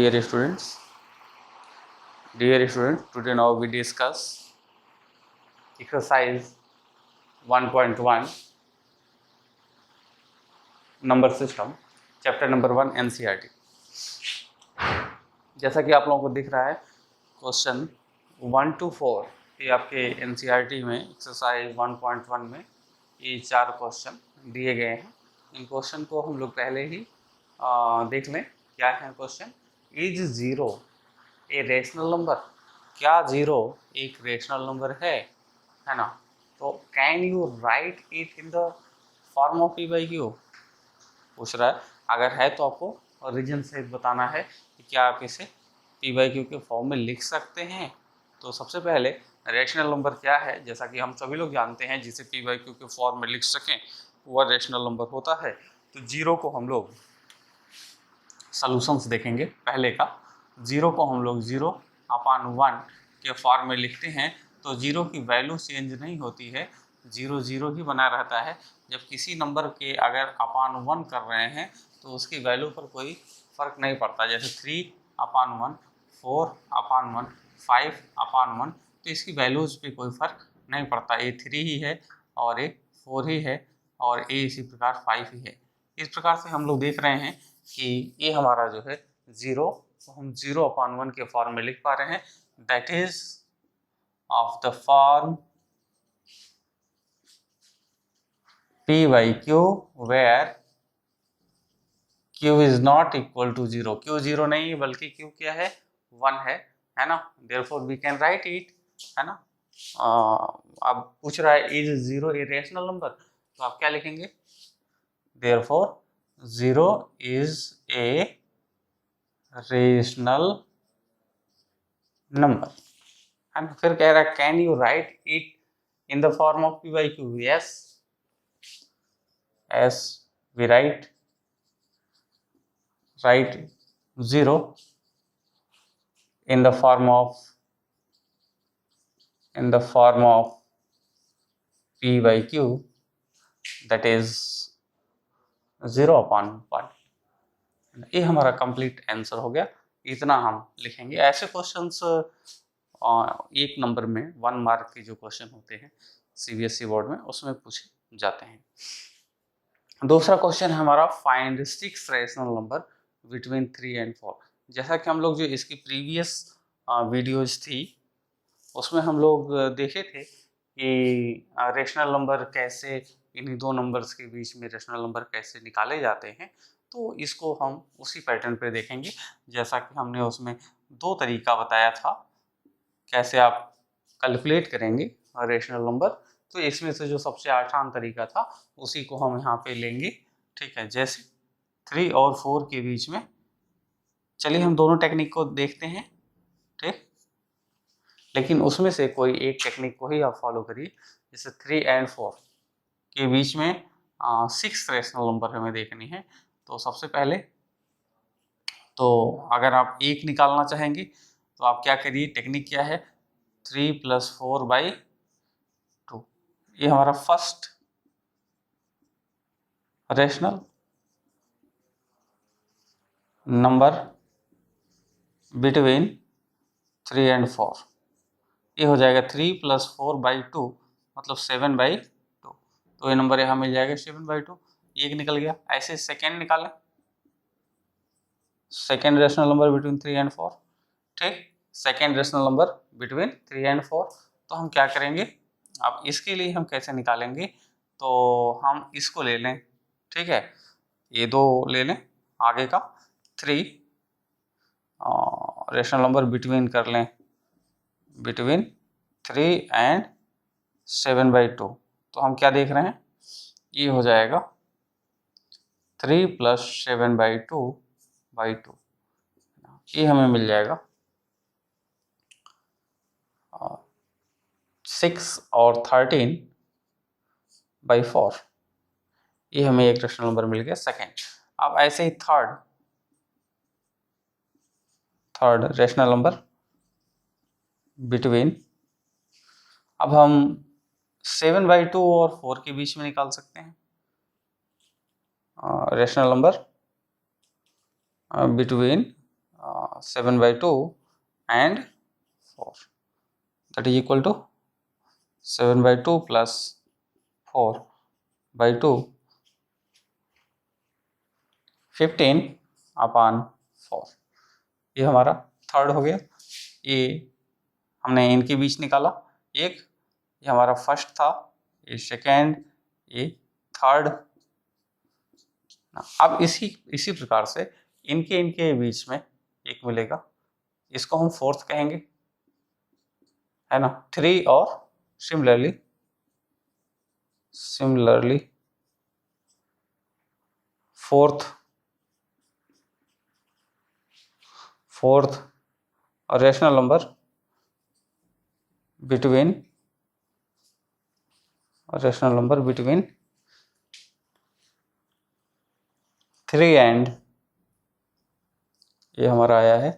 Dear students, today now we discuss exercise 1.1 number system, chapter number 1 NCERT। जैसा कि आप लोगों को दिख रहा है क्वेश्चन 1 to 4 ये आपके NCERT में एक्सरसाइज 1.1 में ये 4 क्वेश्चन दिए गए हैं। इन क्वेश्चन को हम लोग पहले ही देख लें। क्या है question? Is zero a rational number? क्या जीरो एक रेशनल नंबर है ना? तो can you right it in the form of P by Q पूछ रहा है। अगर है तो आपको रीजन सहित बताना है कि क्या आप इसे पी बाई क्यू के फॉर्म में लिख सकते हैं। तो सबसे पहले रेशनल नंबर क्या है, जैसा कि हम सभी लोग जानते हैं, जिसे पी बाई क्यू के फॉर्म में लिख सकें वह रेशनल नंबर होता है। तो जीरो को हम लोग सॉल्यूशंस देखेंगे। पहले का जीरो को हम लोग 0/1 के फॉर्म में लिखते हैं। तो जीरो की वैल्यू चेंज नहीं होती है, जीरो जीरो ही बना रहता है। जब किसी नंबर के अगर अपान 1 कर रहे हैं तो उसकी वैल्यू पर कोई फर्क नहीं पड़ता। जैसे 3/1, 4/1, 5/1, तो इसकी वैल्यूज पे कोई फर्क नहीं पड़ता। ए 3 ही है और ए 4 ही है और ए इसी प्रकार 5 ही है। इस प्रकार से हम लोग देख रहे हैं कि ये हमारा जो है जीरो, तो हम 0/1 के फॉर्म में लिख पा रहे हैं। That is of the form p by q where q is not equal to 0। q 0 नहीं बल्कि q क्या है? 1 है ना? therefore we can write it, है ना? अब पूछ रहा है is 0 a rational number, तो आप क्या लिखेंगे? therefore 0 is a rational number, है ना? फिर कह रहा है can you write it in the form of p by q? yes, as we write 0 in the form of p by q, that is 0/1। ये हमारा कंप्लीट आंसर हो गया। इतना हम लिखेंगे। ऐसे क्वेश्चंस एक नंबर में 1 मार्क के जो क्वेश्चन होते हैं सीबीएसई बोर्ड में उसमें पूछे जाते हैं। दूसरा क्वेश्चन है हमारा find 6 rational number between 3 and 4। जैसा कि हम लोग जो इसकी प्रीवियस वीडियोज थी उसमें हम लोग देखे थे कि रेशनल नंबर कैसे, इन्हीं दो नंबर्स के बीच में रेशनल नंबर कैसे निकाले जाते हैं। तो इसको हम उसी पैटर्न पे देखेंगे। जैसा कि हमने उसमें 2 तरीका बताया था कैसे आप कैलकुलेट करेंगे रेशनल नंबर, तो इसमें से जो सबसे आसान तरीका था उसी को हम यहाँ पे लेंगे। ठीक है, जैसे 3 और 4 के बीच में, चलिए हम दोनों टेक्निक को देखते हैं। ठीक, लेकिन उसमें से कोई एक टेक्निक को ही आप फॉलो करिए। जैसे 3 and 4 के बीच में 6 रेशनल नंबर हमें देखनी है। तो सबसे पहले तो अगर आप एक निकालना चाहेंगे तो आप क्या करिए, टेक्निक क्या है? 3 + 4/2। ये हमारा first rational number between 3 and 4। ये हो जाएगा 3 + 4/2 मतलब 7/2। तो ये नंबर यहाँ मिल जाएगा 7/2। एक निकल गया। ऐसे सेकेंड निकालें, second rational number between 3 and 4। ठीक, second rational number between 3 and 4। तो हम क्या करेंगे, अब इसके लिए हम कैसे निकालेंगे? तो हम इसको ले लें। ठीक है, ये 2 ले लें, आगे का 3 रेशनल नंबर बिटवीन कर लें, बिटवीन 3 and 7/2। तो हम क्या देख रहे हैं, ये हो जाएगा 3 + 7/2/2। ये हमें मिल जाएगा 6 और 13/4। ये हमें एक रेशनल नंबर मिल गया सेकेंड। अब ऐसे ही थर्ड रेशनल नंबर बिटवीन, अब हम 7/2 और 4 के बीच में निकाल सकते हैं rational number between 7/2 and 4, that is equal to 7/2 plus 4/2 15/4। ये हमारा थर्ड हो गया। ये हमने इनके बीच निकाला, एक ये हमारा फर्स्ट था, ये सेकेंड, ये थर्ड। अब इसी प्रकार से इनके बीच में एक मिलेगा, इसको हम फोर्थ कहेंगे, है ना। 3 और similarly fourth rational number between 3 and, ये हमारा आया है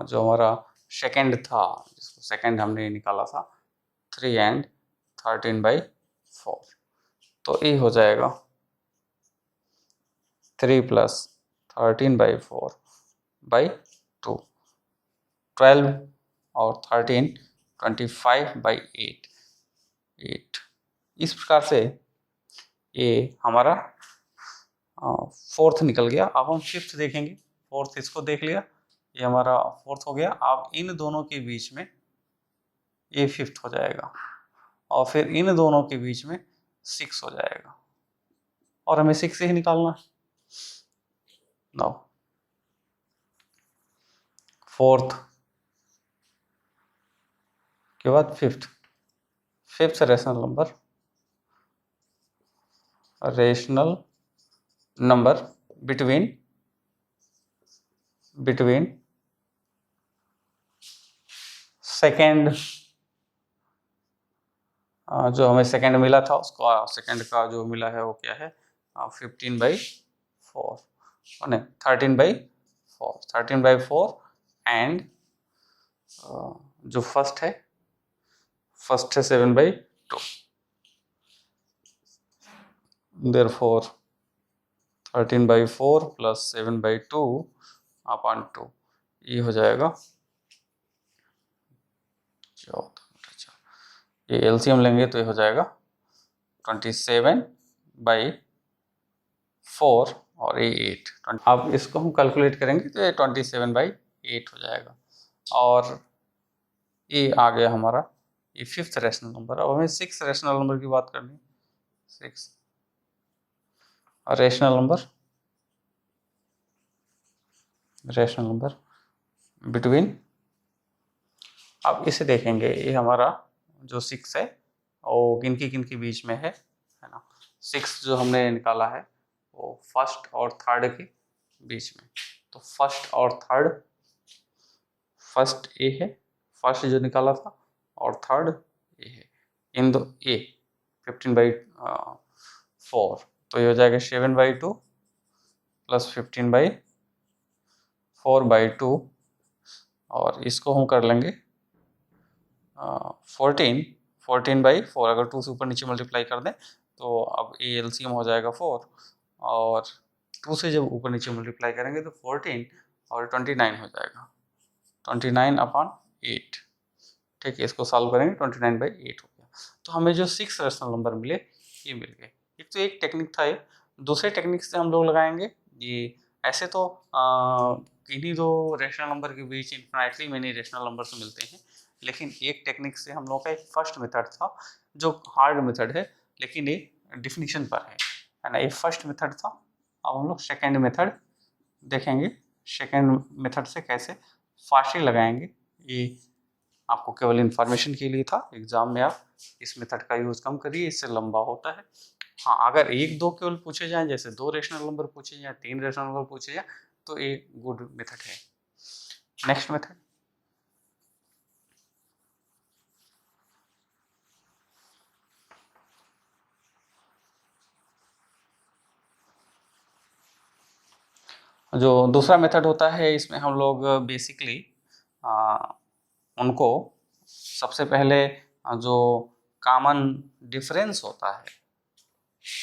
जो हमारा सेकेंड था, जिसको सेकेंड हमने निकाला था, 3 एंड 13/4। तो ये हो जाएगा 3 प्लस 13/4/2, 12 और 13 25/8। इस प्रकार से ये हमारा फोर्थ निकल गया। अब हम फिफ्थ देखेंगे। फोर्थ इसको देख लिया, ये हमारा फोर्थ हो गया। अब इन दोनों के बीच में ये फिफ्थ हो जाएगा, और फिर इन दोनों के बीच में 6 हो जाएगा, और हमें 6 ही निकालना है। नाउ फोर्थ के बाद fifth rational number between second, जो हमें सेकेंड मिला था उसको, सेकेंड का जो मिला है वो क्या है, 15/4 नहीं 13/4 एंड जो फर्स्ट है 7/2। therefore 13/4 plus 7/2/2, ये हो जाएगा 14। ये एलसीएम लेंगे तो ये हो जाएगा 27/4 और ये 8। अब इसको हम कैलकुलेट करेंगे तो ये 27/8 हो जाएगा। और ये आ गया हमारा ये फिफ्थ रेशनल नंबर। अब हमें सिक्स रेशनल नंबर की बात करनी है। सिक्स रेशनल नंबर बिटवीन, अब इसे देखेंगे, ये हमारा जो 6 है वो किनके बीच में है ना। 6 जो हमने निकाला है वो फर्स्ट और थर्ड के बीच में। तो फर्स्ट और थर्ड, फर्स्ट ए है, फर्स्ट जो निकाला था, और थर्ड ए है। इन दो ए 15/4, तो ये हो जाएगा 7/2 प्लस 15/4/2, और इसको हम कर लेंगे 14/4। अगर 2 से ऊपर नीचे मल्टीप्लाई कर दें तो अब ए एलसीएम हो जाएगा 4, और 2 से जब ऊपर नीचे मल्टीप्लाई करेंगे तो 14 और 29 हो जाएगा, 29/8। ठीक है, इसको सॉल्व करेंगे 29/8 हो गया। तो हमें जो 6 रेशनल नंबर मिले ये मिल गए। एक तो एक टेक्निक था ये, दूसरे टेक्निक से हम लोग लगाएंगे ये। ऐसे तो किन्हीं दो रेशनल नंबर के बीच इन्फिनिटली मेनी रेशनल नंबर्स मिलते हैं, लेकिन एक टेक्निक से हम लोग का एक फर्स्ट मेथड था जो हार्ड मेथड है, लेकिन ये डिफिनीशन पर है ना। ये फर्स्ट मेथड था। अब हम लोग सेकेंड मेथड देखेंगे। सेकेंड मेथड से कैसे फास्टली लगाएंगे, ये आपको केवल इन्फॉर्मेशन के लिए था। एग्जाम में आप इस मेथड का यूज कम करिए, इससे लंबा होता है। हाँ, अगर 1-2 केवल पूछे जाएं, जैसे 2 रेशनल नंबर पूछे जाएं, 3 रेशनल नंबर पूछे जाएं, तो एक गुड मेथड है। नेक्स्ट मेथड, जो दूसरा मेथड होता है, इसमें हम लोग बेसिकली उनको सबसे पहले जो कॉमन डिफरेंस होता है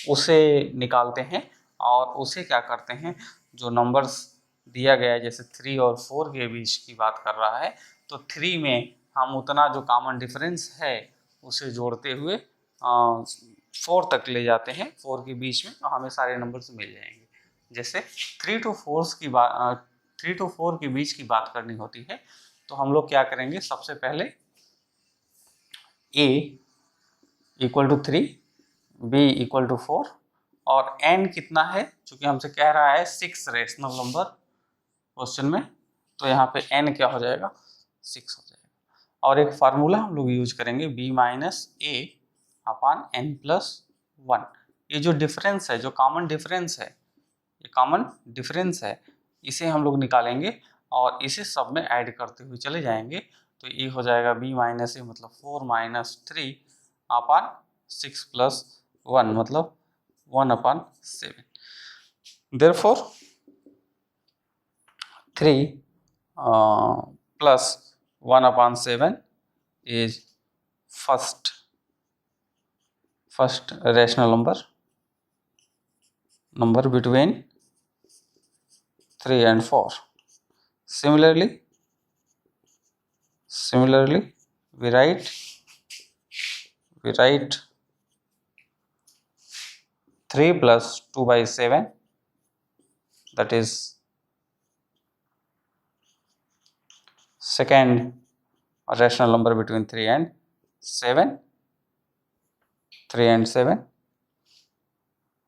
उसे निकालते हैं, और उसे क्या करते हैं, जो नंबर्स दिया गया है, जैसे 3 और 4 के बीच की बात कर रहा है, तो 3 में हम उतना जो कॉमन डिफरेंस है उसे जोड़ते हुए 4 तक ले जाते हैं, 4 के बीच में, तो हमें सारे नंबर्स मिल जाएंगे। जैसे 3 to 4 के बीच की बात करनी होती है, तो हम लोग क्या करेंगे, सबसे पहले a equal to 3, b equal to 4 और n कितना है, चूंकि हमसे कह रहा है 6 रेशनल नंबर क्वेश्चन में, तो यहाँ पे n क्या हो जाएगा, 6 हो जाएगा। और एक फार्मूला हम लोग यूज करेंगे b minus a upon n plus 1। ये जो डिफरेंस है, जो कॉमन डिफरेंस है, ये कॉमन डिफरेंस है, इसे हम लोग निकालेंगे और इसे सब में ऐड करते हुए चले जाएंगे, तो ये हो जाएगा b माइनस ए मतलब 4 माइनस 3 अपान 6 प्लस 1 मतलब 1 अपान 7। Therefore 3 plus 1 upon 7 is first rational number between 3 and 4. Similarly we write 3 plus 2 by 7, that is second rational number between 3 and 7.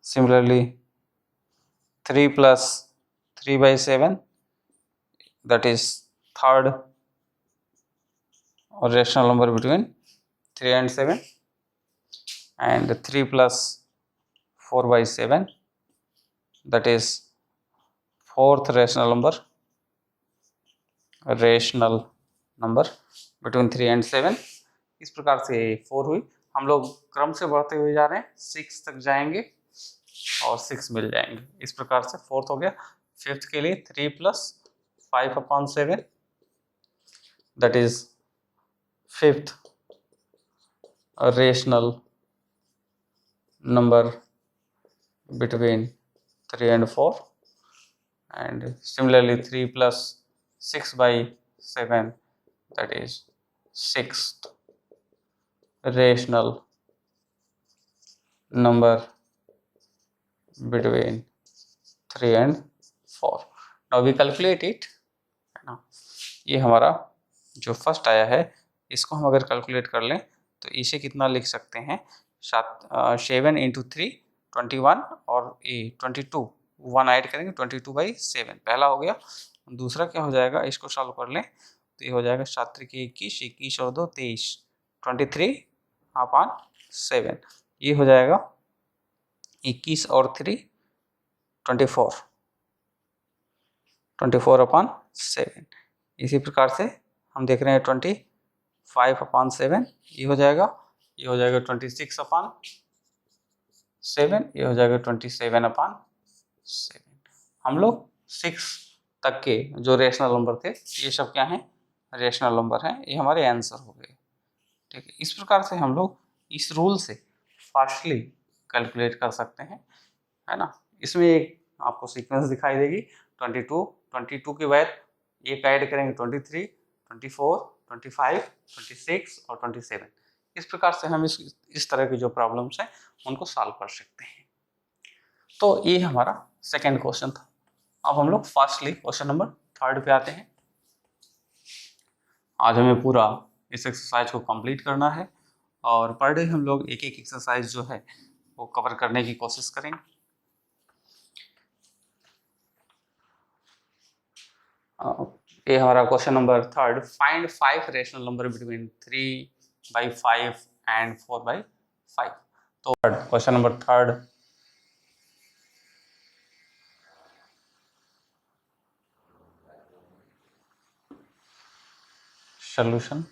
Similarly 3 plus 3 by 7, that is third rational number between 3 and 7, and 3 plus 4 by 7, that is fourth rational number between 3 and 7। इस प्रकार से 4 हुई। हम लोग क्रम से बढ़ते हुए जा रहे हैं, 6 तक जाएंगे और 6 मिल जाएंगे। इस प्रकार से फोर्थ हो गया। फिफ्थ के लिए 3 plus 5 upon 7, that is fifth rational number between 3 and 4, and similarly 3 plus 6 by 7, that is sixth rational number between 3 and 4. Now we calculate it, है ना। ये हमारा जो फर्स्ट आया है, इसको हम अगर कैलकुलेट कर लें तो इसे कितना लिख सकते हैं, 7 into 3 21 और 22, 1 ऐड करेंगे 22/7 पहला हो गया। दूसरा क्या हो जाएगा, इसको सॉल्व कर लें तो ये हो जाएगा 7 3 21, 21 और 2 23, 23/7। ये हो जाएगा 21 और 3 24/7। इसी प्रकार से हम देख रहे हैं 25/7, ये हो जाएगा 26/7, ये हो जाएगा 27/7। हम लोग 6 तक के जो रेशनल नंबर थे, ये सब क्या हैं, रेशनल नंबर हैं, ये हमारे आंसर हो गए। ठीक है, इस प्रकार से हम लोग इस रूल से फास्टली कैलकुलेट कर सकते हैं, है ना। इसमें एक आपको सीक्वेंस दिखाई देगी, 22 के बाद एक ऐड करेंगे 23, 24, 25, 26 और 27। इस प्रकार से हम इस तरह की जो प्रॉब्लम्स हैं उनको सॉल्व कर सकते हैं। तो ये हमारा सेकेंड क्वेश्चन था। अब हम लोग फास्टली क्वेश्चन नंबर 3 पे आते हैं। आज हमें पूरा इस एक्सरसाइज को कंप्लीट करना है और पर डे हम लोग एक एक एक्सरसाइज जो है वो कवर करने की कोशिश करेंगे। ये हमारा question number 3, find 5 rational number between 3/5 and 4/5। तो question number 3, solution,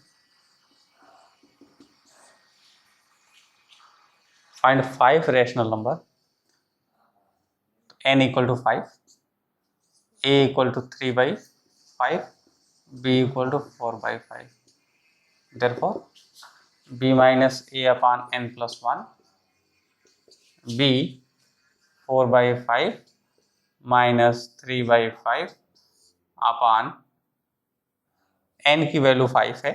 find 5 rational number, n equal to 5, a equal to 3/5, b equal to 4/5. Therefore b minus a upon n plus 1, b 4/5 minus 3/5 upon n की value 5 है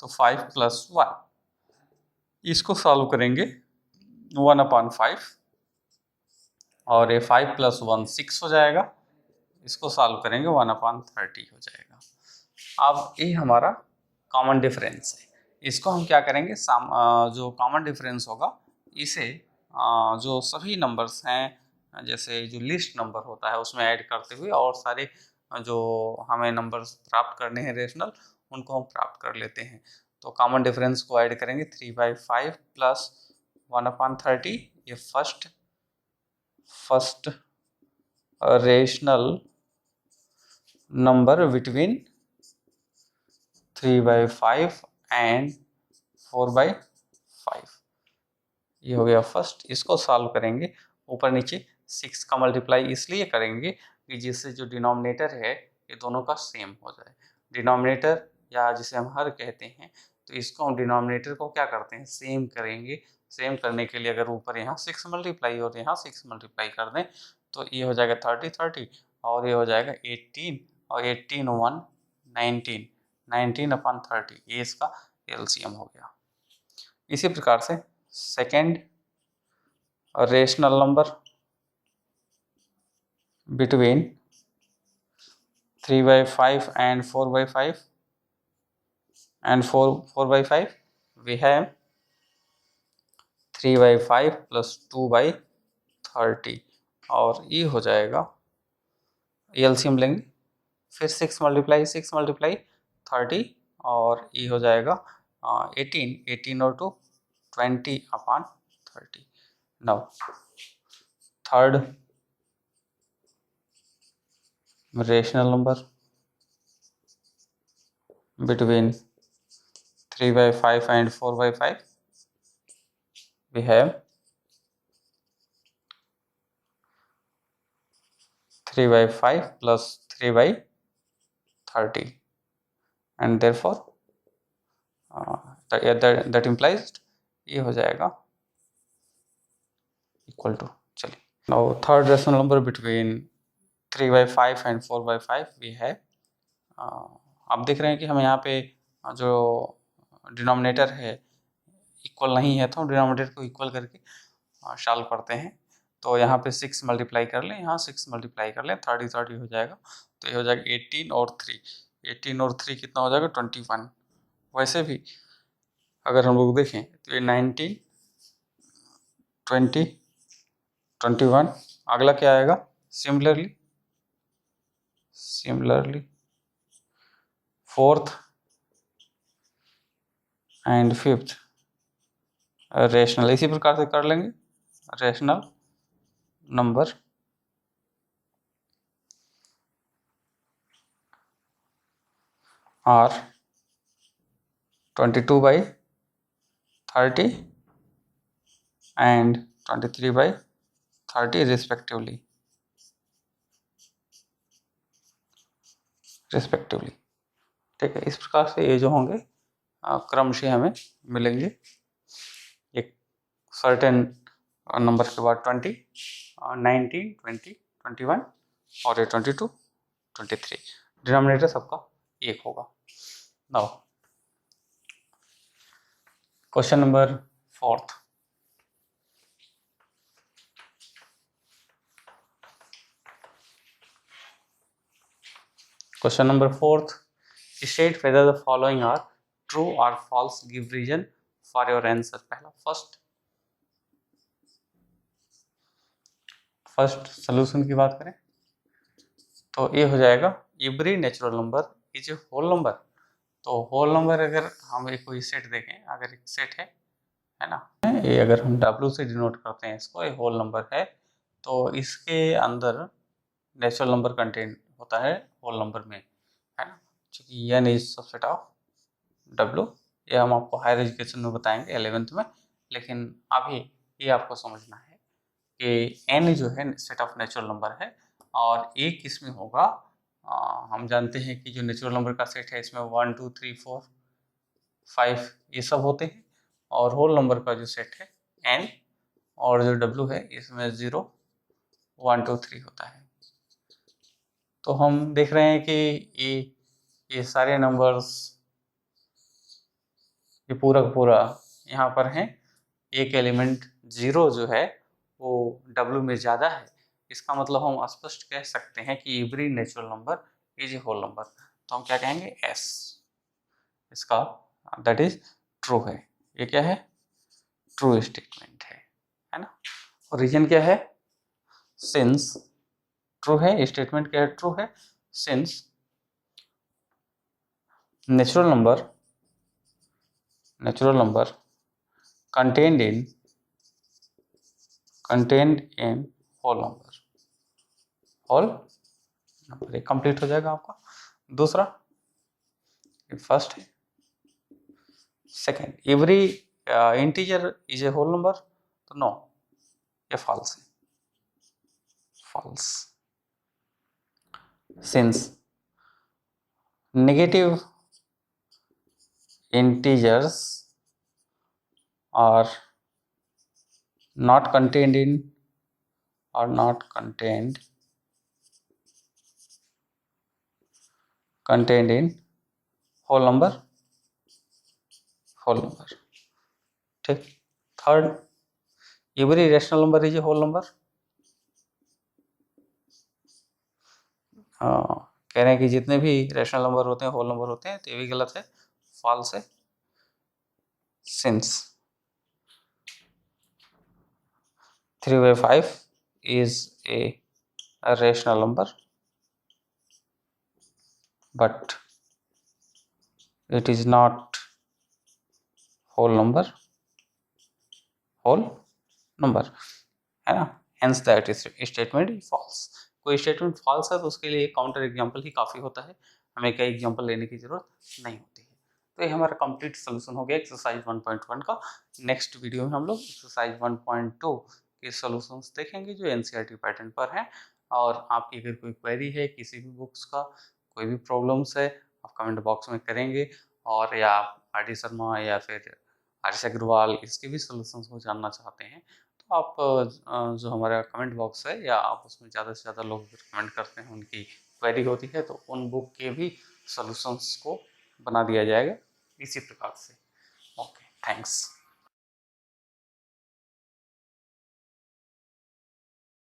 तो 5 + 1, इसको solve करेंगे 1/5 और ये 5 + 1 6 हो जाएगा, इसको सॉल्व करेंगे 1/30 हो जाएगा। अब ये हमारा कॉमन डिफरेंस है, इसको हम क्या करेंगे, जो कॉमन डिफरेंस होगा इसे जो सभी नंबर्स हैं जैसे जो लिस्ट नंबर होता है उसमें ऐड करते हुए और सारे जो हमें नंबर्स प्राप्त करने हैं रेशनल उनको हम प्राप्त कर लेते हैं। तो कॉमन डिफरेंस को ऐड करेंगे 3/5 + 1/30, ये first rational number between 3/5 and 4/5, ये हो गया फर्स्ट। इसको सॉल्व करेंगे, ऊपर नीचे 6 का मल्टीप्लाई इसलिए करेंगे कि जिससे जो डिनोमिनेटर है ये दोनों का सेम हो जाए। डिनोमिनेटर या जिसे हम हर कहते हैं, तो इसको हम डिनोमिनेटर को क्या करते हैं, सेम करेंगे। सेम करने के लिए अगर ऊपर यहाँ 6 मल्टीप्लाई और यहाँ 6 मल्टीप्लाई कर दें तो ये हो जाएगा 30 और ये हो जाएगा 18 और 18 1 19 19/30, ये इसका एलसीएम हो गया। इसी प्रकार से second rational number between 3/5 and 4/5 and 4/5 we have 3/5 + 2/30 और ये हो जाएगा, एलसीएम लेंगे फिर 6 × 30 और ये हो जाएगा 18 और 2 20/30। Now third rational number between 3/5 and 4/5 we have 3/5 + 3/30 and therefore that implies ये हो जाएगा इक्वल टू, चलिए now third rational number between 3/5 and 4/5 we have आप देख रहे हैं कि हम यहाँ पे जो डिनोमिनेटर है इक्वल नहीं है तो हम डिनोमिनेटर को इक्वल करके सॉल्व करते हैं। तो यहाँ पे 6 मल्टीप्लाई कर लें, यहाँ 6 मल्टीप्लाई कर लें, 30 हो जाएगा, तो ये हो जाएगा 18 और 3 कितना हो जाएगा 21। वैसे भी अगर हम लोग देखें तो ये 19 20 21, अगला क्या आएगा, similarly fourth and fifth rational, इसी प्रकार से कर लेंगे। Rational number are 22/30 and 23/30 respectively. ठीक है, इस प्रकार से ये जो होंगे क्रम से हमें मिलेंगे। एक सर्टेन नंबर के बाद 20 19 20 21 और ये 22 23, डिनोमिनेटर सबका एक होगा। Now question number fourth, question number fourth, state whether the following are true or false, give reason for your answer। पहला फर्स्ट सोल्यूशन की बात करें तो ये हो जाएगा every natural number is a whole number. तो होल नंबर अगर हम एक कोई सेट देखें, अगर एक सेट है ना, ये अगर हम W से डिनोट करते हैं इसको, ये होल नंबर है, तो इसके अंदर नेचुरल नंबर कंटेन होता है होल नंबर में, है ना, क्योंकि n is subset of W। ये हम आपको हायर एजुकेशन में बताएंगे 11th में, लेकिन अभी ये आपको समझना है कि n जो है सेट ऑफ नेचुरल नंबर है और एक इसमें होगा, हम जानते हैं कि जो नेचुरल नंबर का सेट है इसमें 1 2 3 4 5 ये सब होते हैं, और होल नंबर का जो सेट है n और जो W है इसमें 0 1 2 3 होता है। तो हम देख रहे हैं कि ये सारे नंबर्स, ये पूरा का पूरा यहाँ पर है। एक एलिमेंट 0 जो है वो W में ज़्यादा है, इसका मतलब हम स्पष्ट कह सकते हैं कि every natural number is a whole number. तो हम क्या कहेंगे, S, इसका दैट इज ट्रू है। ये क्या है, ट्रू स्टेटमेंट है ना। और रीजन क्या है, सिंस ट्रू है, स्टेटमेंट क्या है, ट्रू है, since natural number contained in whole number, ये कंप्लीट हो जाएगा आपका। दूसरा, ये फर्स्ट है। Second, every integer is a whole number, तो नो, ये फॉल्स है, false. Since negative integers are not contained in whole number, ठीक। Third, every rational number is a whole number, कह रहे हैं कि जितने भी रैशनल नंबर होते हैं होल नंबर होते हैं, तो ये भी गलत है, फॉल्स है। Since 3/5 is a rational number, but it is not whole number, है ना। Hence that statement is false। कोई स्टेटमेंट फॉल्स है तो उसके लिए काउंटर एग्जाम्पल ही काफ़ी होता है, हमें कई एग्जाम्पल लेने की जरूरत नहीं होती है। तो ये हमारा कंप्लीट सोल्यूशन हो गया एक्सरसाइज 1.1 का। नेक्स्ट वीडियो में हम लोग एक्सरसाइज 1.2 के सॉल्यूशंस देखेंगे जो एनसीईआरटी पैटर्न पर है। और आपकी अगर कोई क्वेरी है किसी भी बुक्स का, कोई भी प्रॉब्लम्स है, आप कमेंट बॉक्स में करेंगे। और या आर डी शर्मा या फिर आर अग्रवाल, इसके भी सॉल्यूशंस को जानना चाहते हैं, तो आप जो हमारा कमेंट बॉक्स है या आप उसमें ज़्यादा से ज़्यादा लोग कमेंट करते हैं, उनकी क्वेरी होती है, तो उन बुक के भी सॉल्यूशंस को बना दिया जाएगा इसी प्रकार से। Okay, thanks.